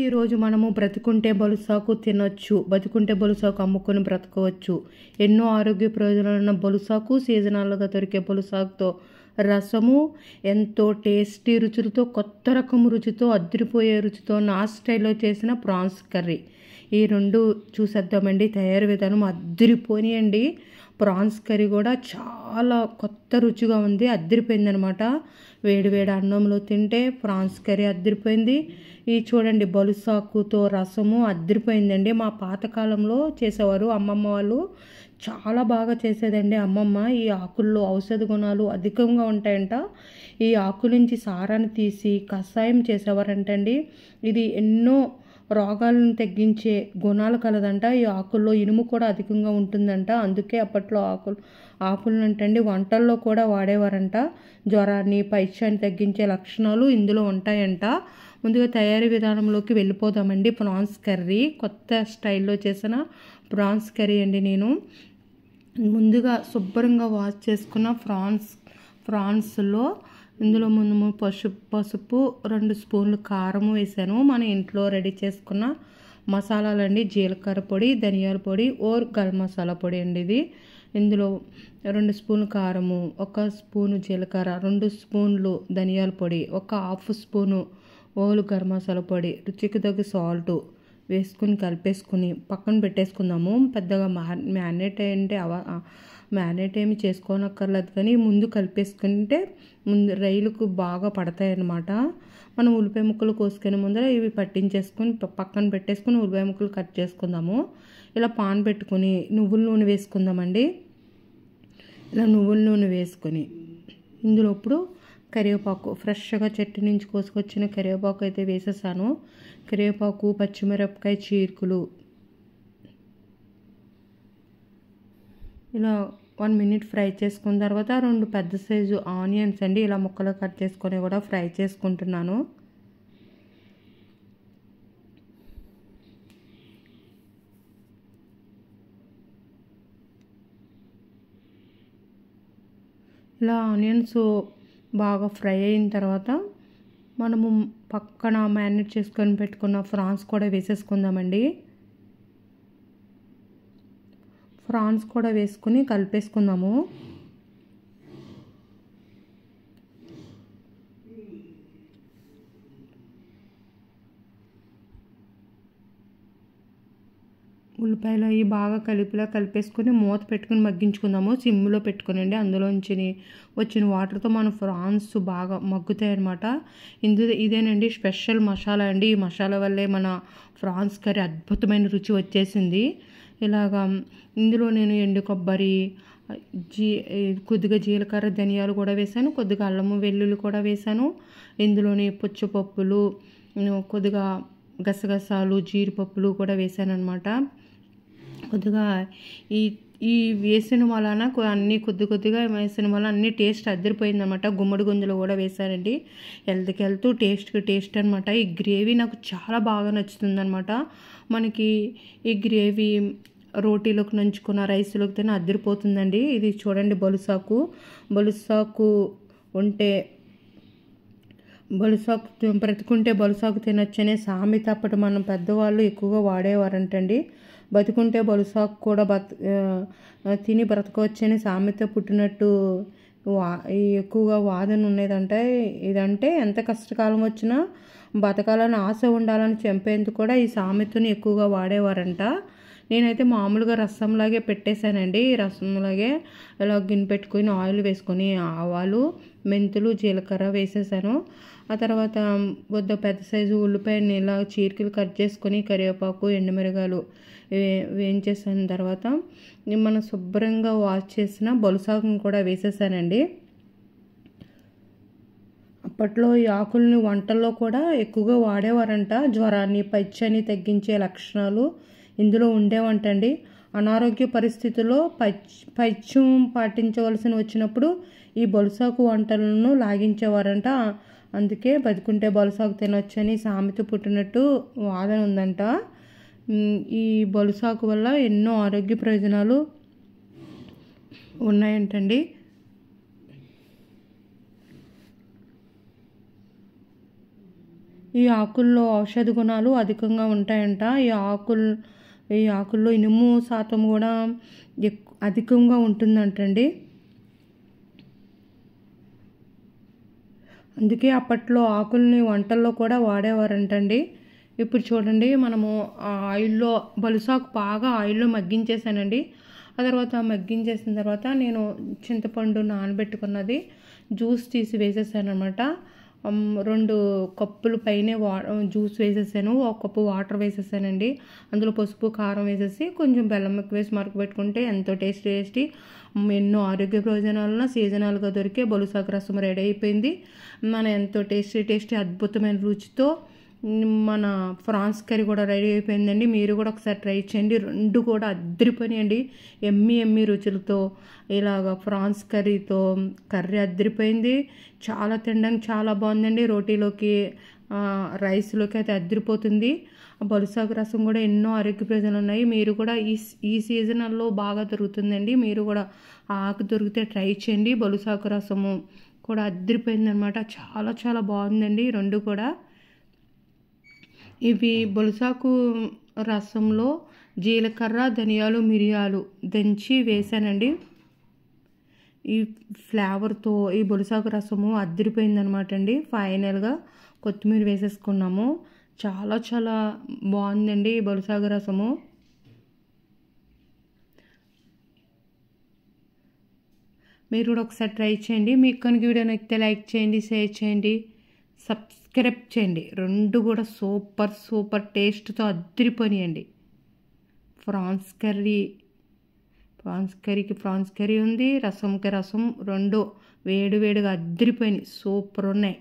ఈరోజు మనము బ్రతికుంటే బలుసాకు తినొచ్చు, బతికుంటే బలుసాకు అమ్ముకొని బ్రతకవచ్చు. ఎన్నో ఆరోగ్య ప్రయోజనాలు ఉన్న బలుసాకు, సీజనల్గా దొరికే బలుసాకుతో రసము, ఎంతో టేస్టీ రుచులతో, కొత్త రకం రుచితో, అదిరిపోయే రుచితో నా స్టైల్లో చేసిన ప్రాన్స్ కర్రీ. ఈ రెండు చూసేద్దామండి. తయారీ విధానం అదిరిపోయినాయండి. ప్రాన్స్ కర్రీ కూడా చాలా కొత్త రుచిగా ఉంది, అదిరిపోయింది అనమాట. వేడి వేడి అన్నంలో తింటే ప్రాన్స్ కర్రీ అదిరిపోయింది. ఈ చూడండి, బలుసాకుతో రసము అదిరిపోయిందండి. మా పాతకాలంలో చేసేవారు అమ్మమ్మ వాళ్ళు, చాలా బాగా చేసేదండి అమ్మమ్మ. ఈ ఆకుల్లో ఔషధ గుణాలు అధికంగా ఉంటాయంట. ఈ ఆకు నుంచి సారాన్ని తీసి కషాయం చేసేవారంటండి. ఇది ఎన్నో రోగాలను తగ్గించే గుణాలు కలదంట. ఈ ఆకుల్లో ఇనుము కూడా అధికంగా ఉంటుందంట. అందుకే అప్పట్లో ఆకులనంటండి వంటల్లో కూడా వాడేవారంట. జ్వరాన్ని, పైత్యాన్ని తగ్గించే లక్షణాలు ఇందులో ఉంటాయంట. ముందుగా తయారీ విధానంలోకి వెళ్ళిపోదామండి. ప్రాన్స్ కర్రీ కొత్త స్టైల్లో చేసిన ప్రాన్స్ కర్రీ అండి. నేను ముందుగా శుభ్రంగా వాష్ చేసుకున్న ప్రాన్స్లో ఇందులో ముందు పసుపు 2 స్పూన్లు కారము వేసాను. మన ఇంట్లో రెడీ చేసుకున్న మసాలాలండి. జీలకర్ర పొడి, ధనియాల పొడి ఓర్ గరం మసాలా పొడి అండి ఇది. ఇందులో 2 స్పూన్లు కారము, 1 స్పూను జీలకర్ర, 2 స్పూన్లు ధనియాల పొడి, 1/2 స్పూను ఓలు గరం మసాలా పొడి, రుచికి తగ్గ సాల్ట్ వేసుకుని కలిపేసుకుని పక్కన పెట్టేసుకుందాము. పెద్దగా మ్యారినేట్ ఏమి చేసుకోనక్కర్లేదు, కానీ ముందు కలిపేసుకుంటే ముందు రైలుకు బాగా పడతాయి అన్నమాట. మనం ఉల్లిపాయ ముక్కలు కోసుకునే ముందర ఇవి పట్టించేసుకొని పక్కన పెట్టేసుకుని ఉల్లిపాయ ముక్కలు కట్ చేసుకుందాము. ఇలా పాన్ పెట్టుకుని నువ్వుల నూనె వేసుకుందామండి. ఇలా నువ్వుల నూనె వేసుకొని ఇందులో ఇప్పుడు కరివేపాకు, ఫ్రెష్గా చెట్టు నుంచి కోసుకొచ్చిన కరివేపాకు అయితే వేసేసాను. కరివేపాకు, పచ్చిమిరపకాయ చీరుకులు ఇలా 1 మినిట్ ఫ్రై చేసుకున్న తర్వాత 2 పెద్ద సైజు ఆనియన్స్ అండి, ఇలా ముక్కలు కట్ చేసుకొని కూడా ఫ్రై చేసుకుంటున్నాను. ఇలా ఆనియన్స్ బాగా ఫ్రై అయిన తర్వాత మనము పక్కన మ్యారినేట్ చేసుకొని పెట్టుకున్న ప్రాన్స్ కూడా వేసేసుకుందామండి. ప్రాన్స్ కూడా వేసుకుని కలిపేసుకుందాము. ఉల్లిపాయలు అవి బాగా కలిపేసుకొని మూత పెట్టుకుని మగ్గించుకుందాము. సిమ్లో పెట్టుకునండి. అందులోంచి వచ్చిన వాటర్తో మన ప్రాన్స్ బాగా మగ్గుతాయి అన్నమాట. ఇదేనండి స్పెషల్ మసాలా అండి. ఈ మసాలా వల్లే మన ప్రాన్స్ కర్రీ అద్భుతమైన రుచి వచ్చేసింది. ఇలాగా ఇందులో నేను ఎండు కొబ్బరి, కొద్దిగా జీలకర్ర, ధనియాలు కూడా వేసాను. కొద్దిగా అల్లము వెల్లుల్లి కూడా వేసాను. ఇందులోని పుచ్చపప్పులు, కొద్దిగా గసగసాలు, జీడిపప్పులు కూడా వేసాను అనమాట. కొద్దిగా ఈ వేసిన వలన అన్నీ కొద్దిగా వేసిన వల్ల అన్ని టేస్ట్ అదిరిపోయింది అనమాట. గుమ్మడి గుంజలు కూడా వేసానండి. వెళ్తూ టేస్ట్ అనమాట. ఈ గ్రేవీ నాకు చాలా బాగా నచ్చుతుంది అనమాట. మనకి ఈ గ్రేవీ రోటీలోకి నంచుకున్న రైస్లోకి తిన అదిరిపోతుందండి. ఇది చూడండి, బలుసాకు ఉంటే బ్రతికుంటే బలుసాకు తినొచ్చనే సామెత అప్పటి మనం పెద్దవాళ్ళు ఎక్కువగా వాడేవారంటండి. బతికుంటే బలుసాకు కూడా తిని బ్రతకవచ్చని సామెత పుట్టినట్టు ఎక్కువగా వాదన ఉండేదంటే. ఇదంటే ఎంత కష్టకాలం వచ్చినా బతకాలని ఆశ ఉండాలని చంపేందుకు కూడా ఈ సామెతను ఎక్కువగా వాడేవారంట. నేనైతే మామూలుగా రసంలాగే పెట్టేశానండి. రసంలాగే ఇలా గిన్నె పెట్టుకొని ఆయిల్ వేసుకొని ఆవాలు, మెంతులు, జీలకర్ర వేసేసాను. ఆ తర్వాత పెద్ద సైజు ఉల్లిపాయని ఇలా చీరికలు కట్ చేసుకొని కరివేపాకు, ఎండుమిరగాయలు వేయించేసిన తర్వాత మనం శుభ్రంగా వాష్ చేసిన బలుసాకును కూడా వేసేసానండి. అప్పట్లో ఈ ఆకుల్ని వంటల్లో కూడా ఎక్కువగా వాడేవారంట. జ్వరాన్ని, పైత్యాన్ని తగ్గించే లక్షణాలు ఇందులో ఉండేవంటండి. అనారోగ్య పరిస్థితుల్లో పైత్యం పాటించవలసి వచ్చినప్పుడు ఈ బలుసాకు వంటలను లాగించేవారంట. అందుకే బతికుంటే బలుసాకు తినొచ్చని సామెత పుట్టినట్టు వాదన ఉందంట. ఈ బలుసాకు వల్ల ఎన్నో ఆరోగ్య ప్రయోజనాలు ఉన్నాయంటండి. ఈ ఆకుల్లో ఔషధ గుణాలు అధికంగా ఉంటాయంట. ఈ ఆకుల్లో ఇనుము శాతం కూడా అధికంగా ఉంటుందంటండి. అందుకే అప్పట్లో ఆకుల్ని వంటల్లో కూడా వాడేవారంటండి. ఇప్పుడు చూడండి, మనము ఆయిల్లో బలుసాకు బాగా ఆయిల్లో మగ్గించేసానండి. ఆ తర్వాత మగ్గించేసిన తర్వాత నేను చింతపండు నానబెట్టుకున్నది జ్యూస్ తీసి వేసేసాను అనమాట. 2 కప్పులు పైనే జ్యూస్ వేసేసాను. 1 కప్పు వాటర్ వేసేసానండి. అందులో పసుపు కారం వేసేసి కొంచెం బెల్లం ముక్క వేసి మరకబెట్టుకుంటే ఎంతో టేస్టీ ఎన్నో ఆరోగ్య ప్రయోజనాలను సీజనల్గా దొరికే బలుసాకు రసం రెడీ అయిపోయింది. మన ఎంతో టేస్టీ అద్భుతమైన రుచితో మన ఫ్రాన్స్ కర్రీ కూడా రెడీ అయిపోయిందండి. మీరు కూడా ఒకసారి ట్రై చేయండి. 2 కూడా అద్దరిపోయినాయండి. ఎమ్మి రుచులతో ఇలాగ ఫ్రాన్స్ కర్రీతో కర్రీ అద్దరిపోయింది. చాలా తినడానికి చాలా బాగుందండి. రోటీలోకి రైస్లోకి అయితే అద్దరిపోతుంది. బలుసాకు రసం కూడా ఎన్నో ఆరోగ్య ప్రయోజనాలు ఉన్నాయి. మీరు కూడా ఈ సీజనల్లో బాగా దొరుకుతుందండి. మీరు కూడా ఆకు దొరికితే ట్రై చేయండి. బలుసాకు రసము కూడా అద్దరిపోయింది అనమాట. చాలా బాగుందండి 2 కూడా. ఇవి బొలుసాకు రసంలో జీలకర్ర, ధనియాలు, మిరియాలు దంచి వేసానండి. ఈ ఫ్లేవర్తో ఈ బొలుసాకు రసము అద్దరిపోయిందనమాట అండి. ఫైనల్గా కొత్తిమీర వేసేసుకున్నాము. చాలా బాగుందండి ఈ బొలుసాకు రసము. మీరు కూడా ఒకసారి ట్రై చేయండి. మీకు కనుక వీడియో నచ్చితే లైక్ చేయండి, షేర్ చేయండి, సబ్స్క్రైబ్ చేయండి. 2 కూడా సూపర్ టేస్ట్తో అద్దరిపోయినాయండి. ఫ్రాన్స్ కర్రీకి ఫ్రాన్స్ కర్రీ ఉంది, రసంకి రసం 2 వేడిగా అద్దరిపోయినాయి. సూపర్ ఉన్నాయి.